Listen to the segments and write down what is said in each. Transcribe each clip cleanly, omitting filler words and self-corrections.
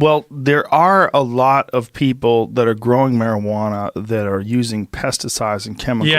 Well, there are a lot of people that are growing marijuana that are using pesticides and chemicals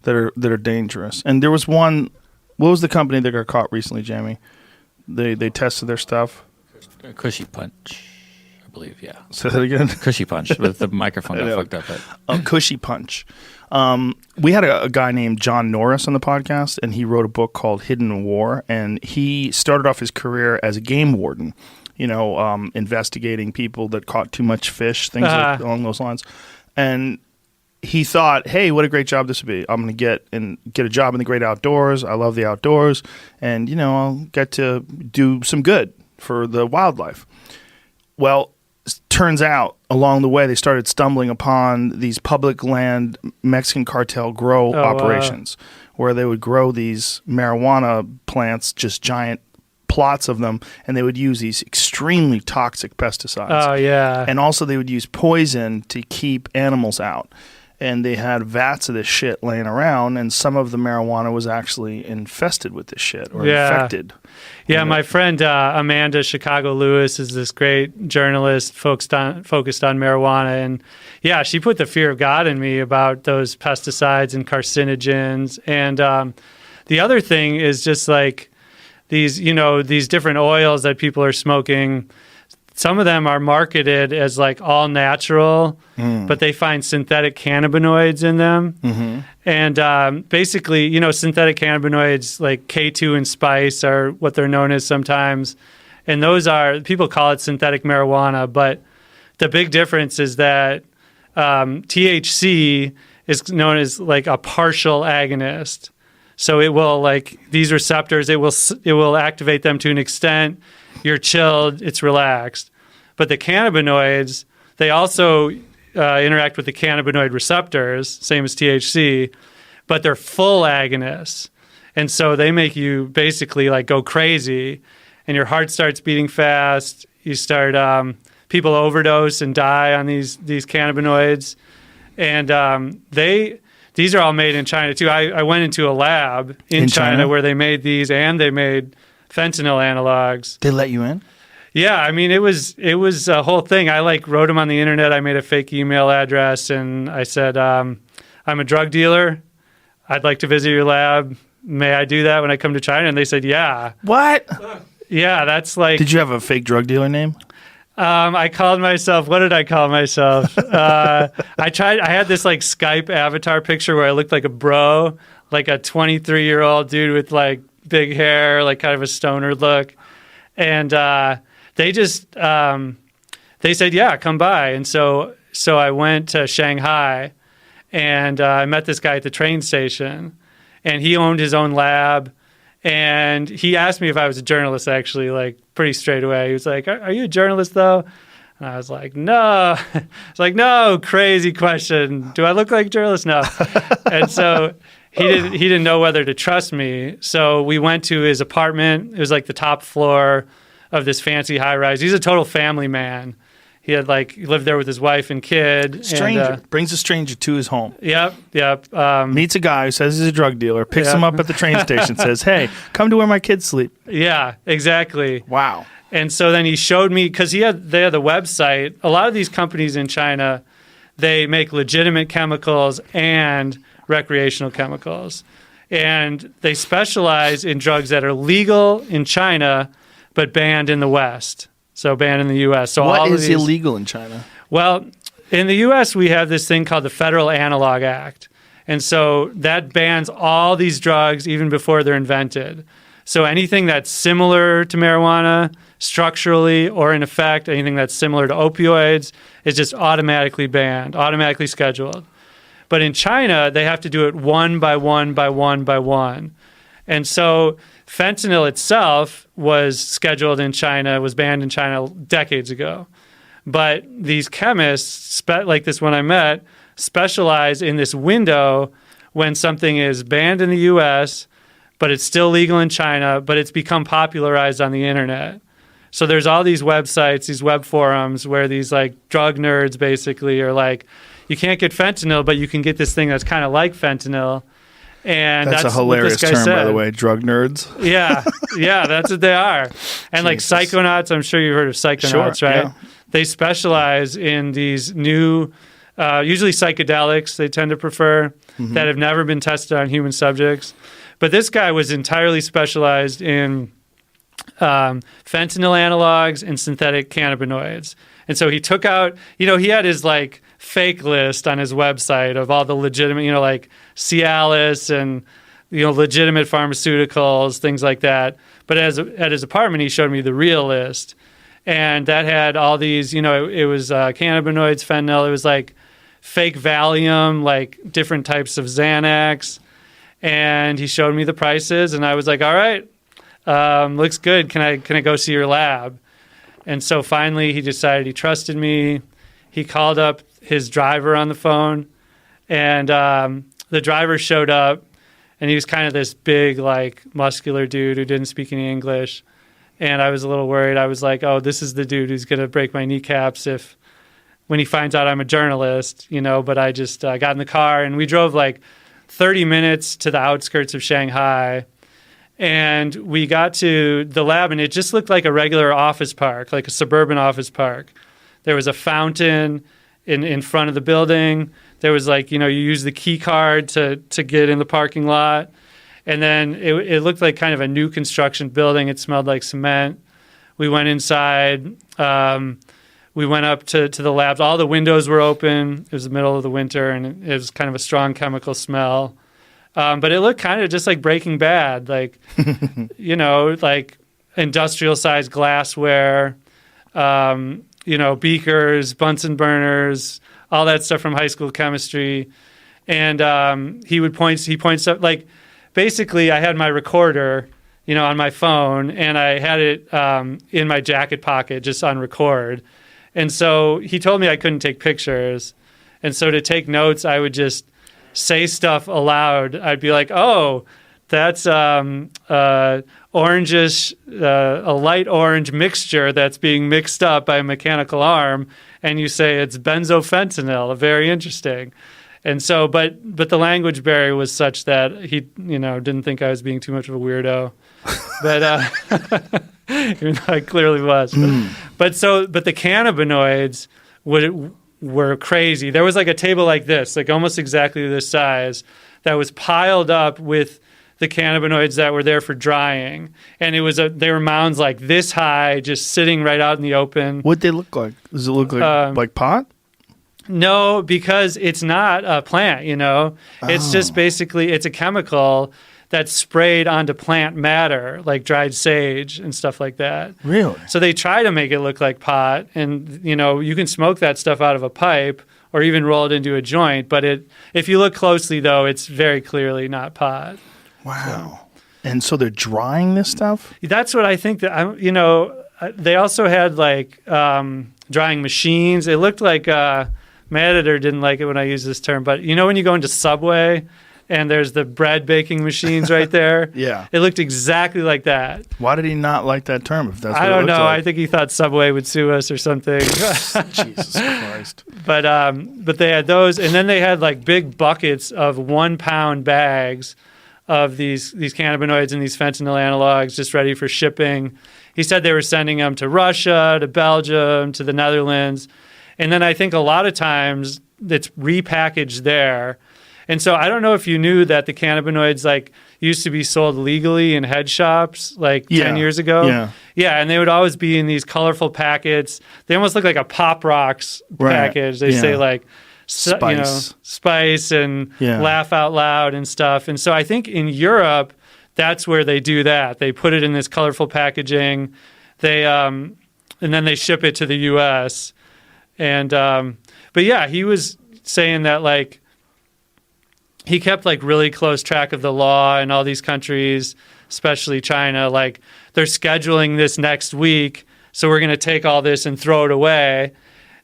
that are dangerous. And there was one. What was the company that got caught recently, Jamie? They tested their stuff. Cushy Punch, I believe. Yeah. Say that again. Cushy Punch with the microphone got fucked up. Cushy Punch. We had a guy named John Norris on the podcast, and he wrote a book called Hidden War, and he started off his career as a game warden, investigating people that caught too much fish, things along those lines. And he thought, hey, what a great job this would be. I'm going to get a job in the great outdoors. I love the outdoors, and, I'll get to do some good for the wildlife. Well, turns out along the way they started stumbling upon these public land Mexican cartel grow operations where they would grow these marijuana plants, just giant plots of them, and they would use these extremely toxic pesticides. Oh, yeah. And also they would use poison to keep animals out. And they had vats of this shit laying around, and some of the marijuana was actually infested with this shit or infected. Yeah, my friend Amanda Chicago Lewis is this great journalist focused on marijuana, and she put the fear of God in me about those pesticides and carcinogens. And the other thing is just like these different oils that people are smoking. Some of them are marketed as like all natural, but they find synthetic cannabinoids in them. Mm-hmm. And basically, synthetic cannabinoids like K2 and spice are what they're known as sometimes. And people call it synthetic marijuana, but the big difference is that THC is known as like a partial agonist. So it will these receptors, it will activate them to an extent. You're chilled, it's relaxed. But the cannabinoids, they also interact with the cannabinoid receptors, same as THC, but they're full agonists. And so they make you basically go crazy, and your heart starts beating fast. You start, people overdose and die on these cannabinoids. And these are all made in China too. I went into a lab in China where they made these, and they made fentanyl analogs. They let you in? Yeah, I mean, it was a whole thing. I wrote them on the internet. I made a fake email address, and I said, I'm a drug dealer. I'd like to visit your lab. May I do that when I come to China? And they said, yeah. What? Yeah, that's like... Did you have a fake drug dealer name? I called myself... What did I call myself? I had this Skype avatar picture where I looked like a bro, like a 23-year-old dude with big hair, kind of a stoner look. And they just they said, yeah, come by. And so I went to Shanghai, and I met this guy at the train station, and he owned his own lab. And he asked me if I was a journalist, actually, pretty straight away. He was like, are you a journalist, though? And I was like, no. It's like, no, crazy question. Do I look like a journalist? No. And so he didn't know whether to trust me. So we went to his apartment. It was the top floor of this fancy high-rise. He's a total family man. He had he lived there with his wife and kid. Stranger. Brings a stranger to his home. Yep. Meets a guy who says he's a drug dealer, picks him up at the train station, says, hey, come to where my kids sleep. Yeah, exactly. Wow. And so then he showed me, because they had the website. A lot of these companies in China, they make legitimate chemicals and recreational chemicals. And they specialize in drugs that are legal in China, but banned in the West. So banned in the U.S. So what is illegal in China? Well, in the U.S., we have this thing called the Federal Analog Act. And so that bans all these drugs even before they're invented. So anything that's similar to marijuana structurally or in effect, anything that's similar to opioids is just automatically banned, automatically scheduled. But in China, they have to do it one by one by one by one. And so fentanyl itself was scheduled in China, was banned in China decades ago. But these chemists, like this one I met, specialize in this window when something is banned in the U.S., but it's still legal in China, but it's become popularized on the internet. So there's all these websites, these web forums where these drug nerds basically are you can't get fentanyl, but you can get this thing that's kind of like fentanyl. And that's a what hilarious this guy term, said. by the way, drug nerds. Yeah, that's what they are. And like Jesus. psychonauts, I'm sure you've heard of psychonauts, Sure, right? yeah. They specialize in these new, usually psychedelics, they tend to prefer, that have never been tested on human subjects. But this guy was entirely specialized in fentanyl analogs and synthetic cannabinoids. And so he took out, he had his like fake list on his website of all the legitimate, like Cialis and, legitimate pharmaceuticals, things like that. But at his apartment, he showed me the real list. And that had all these, it was cannabinoids, fentanyl. It was like fake Valium, like different types of Xanax. And he showed me the prices, and I was like, all right, looks good. Can I go see your lab? And so finally he decided he trusted me. He called up his driver on the phone, and the driver showed up, and he was kind of this big, like, muscular dude who didn't speak any English. And I was a little worried. I was like, oh, this is the dude who's going to break my kneecaps when he finds out I'm a journalist, But I just got in the car, and we drove like 30 minutes to the outskirts of Shanghai. And we got to the lab, and it just looked like a regular office park, like a suburban office park. There was a fountain in front of the building. There was like, you use the key card to get in the parking lot. And then it looked like kind of a new construction building. It smelled like cement. We went inside. We went up to the labs. All the windows were open. It was the middle of the winter, and it was kind of a strong chemical smell. But it looked kind of just like Breaking Bad, like, like industrial-sized glassware, beakers, Bunsen burners, all that stuff from high school chemistry. And he points up, like, basically I had my recorder, on my phone, and I had it in my jacket pocket just on record. And so he told me I couldn't take pictures. And so to take notes, I would just say stuff aloud. I'd be like, oh, that's orangish, a light orange mixture that's being mixed up by a mechanical arm. And you say it's benzofentanyl, very interesting. And so, but the language barrier was such that he, didn't think I was being too much of a weirdo. But even though I clearly was. But the cannabinoids were crazy. There was like a table like this, like almost exactly this size, that was piled up with the cannabinoids that were there for drying. And they were mounds like this high, just sitting right out in the open. What'd they look like? Does it look like pot? No, because it's not a plant, It's just basically, it's a chemical that's sprayed onto plant matter, like dried sage and stuff like that. Really? So they try to make it look like pot, and, you can smoke that stuff out of a pipe or even roll it into a joint. But if you look closely, though, it's very clearly not pot. Wow. And so they're drying this stuff? That's what I think that, they also had like drying machines. It looked like, my editor didn't like it when I used this term, but when you go into Subway and there's the bread baking machines right there? Yeah. It looked exactly like that. Why did he not like that term if that's what I don't know. Like? I think he thought Subway would sue us or something. Jesus Christ. But they had those, and then they had like big buckets of 1 pound bags of these cannabinoids and these fentanyl analogs just ready for shipping. He said they were sending them to Russia, to Belgium, to the Netherlands. And then I think a lot of times it's repackaged there. And so I don't know if you knew that the cannabinoids like used to be sold legally in head shops like 10 years ago. Yeah. Yeah, and they would always be in these colorful packets. They almost look like a Pop Rocks package. They say like Spice, spice and laugh out loud and stuff. And so I think in Europe, that's where they do that. They put it in this colorful packaging. They and then they ship it to the U.S. And but yeah, he was saying that like he kept like really close track of the law in all these countries, especially China. Like they're scheduling this next week, so we're going to take all this and throw it away.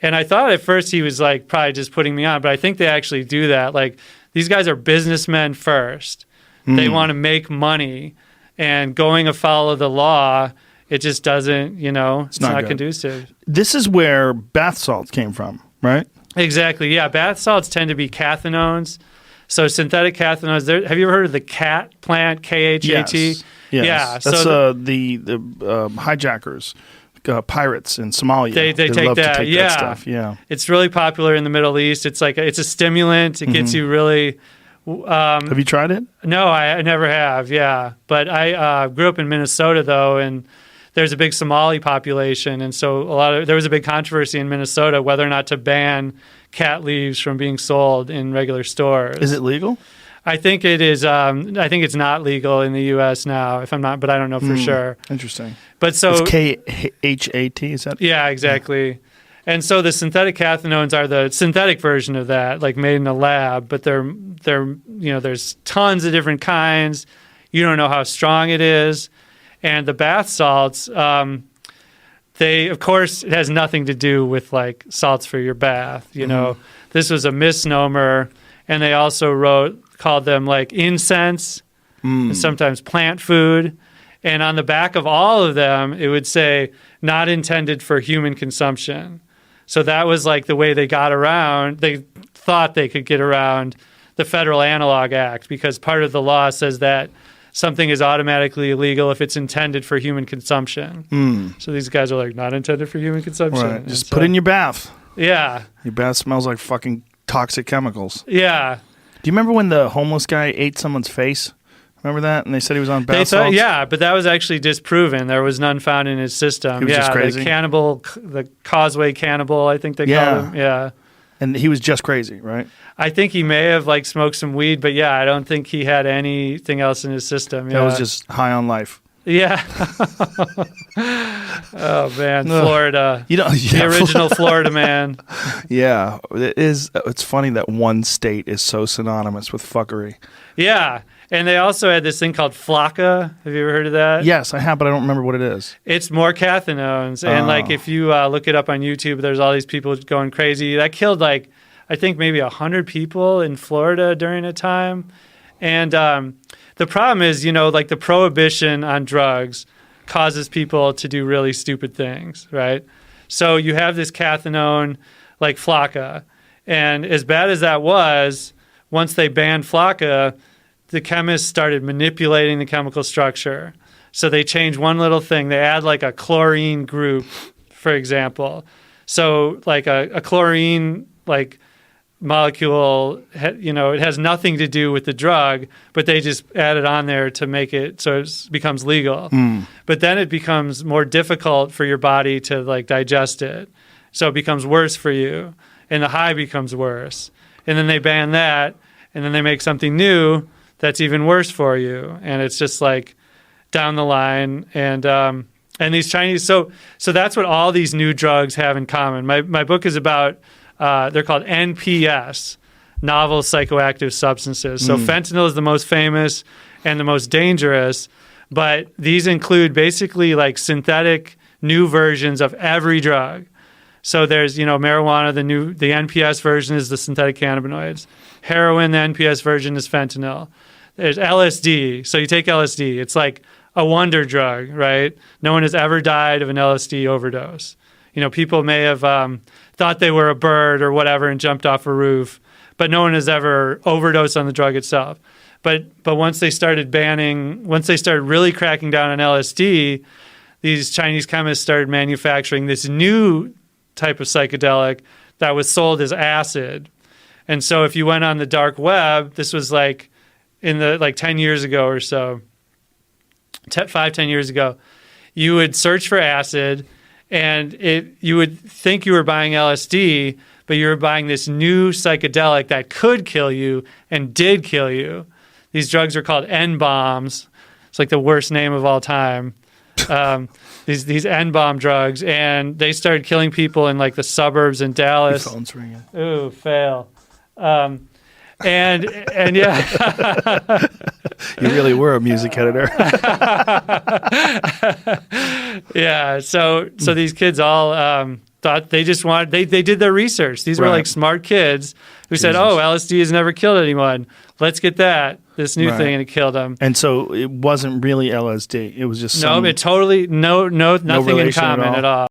And I thought at first he was like probably just putting me on, but I think they actually do that. Like these guys are businessmen first. They want to make money, and going afoul of the law, it just doesn't, it's not conducive. This is where bath salts came from, right? Exactly. Yeah. Bath salts tend to be cathinones. So synthetic cathinones. Have you ever heard of the cat plant? KHAT. Yes. Yeah. That's the hijackers, pirates in Somalia. They take love that. to take Yeah. that stuff. Yeah. It's really popular in the Middle East. It's like it's a stimulant. It gets you really. Have you tried it? No, I never have. Yeah, but I grew up in Minnesota though, and there's a big Somali population, and so there was a big controversy in Minnesota whether or not to ban cat leaves from being sold in regular stores. Is it legal? I think it is. I think it's not legal in the U.S. now, if I'm not, but I don't know for sure. Interesting. But so it's KHAT. Is that? Yeah, exactly. And so the synthetic cathinones are the synthetic version of that, like made in a lab. But they're there's tons of different kinds. You don't know how strong it is, and the bath salts. They, of course, it has nothing to do with like salts for your bath. You know, this was a misnomer, and they also called them like incense, and sometimes plant food. And on the back of all of them, it would say not intended for human consumption. So that was like the way they got around. They thought they could get around the Federal Analog Act because part of the law says that something is automatically illegal if it's intended for human consumption. So these guys are like, not intended for human consumption. Right. Just put it in your bath. Yeah. Your bath smells like fucking toxic chemicals. Yeah. Do you remember when the homeless guy ate someone's face? Remember that? And they said he was on bath salts? Yeah, but that was actually disproven. There was none found in his system. He was just crazy? The Causeway cannibal, I think they called him. Yeah. And he was just crazy, right? I think he may have like smoked some weed, but yeah, I don't think he had anything else in his system. Yeah. That was just high on life. Yeah. Oh man, Florida. The original Florida man. Yeah, it is. It's funny that one state is so synonymous with fuckery. Yeah, and they also had this thing called Flocka. Have you ever heard of that? Yes, I have, but I don't remember what it is. It's more cathinones, and like if you look it up on YouTube, there's all these people going crazy. That killed like I think maybe 100 people in Florida during a time, and the problem is, like the prohibition on drugs causes people to do really stupid things, right? So you have this cathinone like Flocka, and as bad as that was, once they banned Flocka, the chemists started manipulating the chemical structure. So they change one little thing. They add like a chlorine group, for example. So like a chlorine like molecule, it has nothing to do with the drug, but they just add it on there to make it so it becomes legal. But then it becomes more difficult for your body to like digest it. So it becomes worse for you, and the high becomes worse. And then they ban that, and then they make something new that's even worse for you. And it's just like down the line. And these Chinese, so that's what all these new drugs have in common. My book is about, they're called NPS, novel psychoactive substances. So fentanyl is the most famous and the most dangerous, but these include basically like synthetic new versions of every drug. So there's, marijuana, the NPS version is the synthetic cannabinoids. Heroin, the NPS version is fentanyl. There's LSD. So you take LSD. It's like a wonder drug, right? No one has ever died of an LSD overdose. People may have thought they were a bird or whatever and jumped off a roof, but no one has ever overdosed on the drug itself. But once they started really cracking down on LSD, these Chinese chemists started manufacturing this new type of psychedelic that was sold as acid. And so if you went on the dark web, this was like in the 10 years ago or so, 10 years ago, you would search for acid and you would think you were buying LSD, but you were buying this new psychedelic that could kill you and did kill you. These drugs are called N-bombs. It's like the worst name of all time. These N-bomb drugs, and they started killing people in like the suburbs in Dallas. Your phone's ringing. Ooh, fail. And yeah. You really were a music editor. Yeah. So these kids all thought they just wanted, they did their research. These were like smart kids who said, oh, LSD has never killed anyone. Let's get this new thing, and it killed them. And so it wasn't really LSD. It was just nothing in common at all.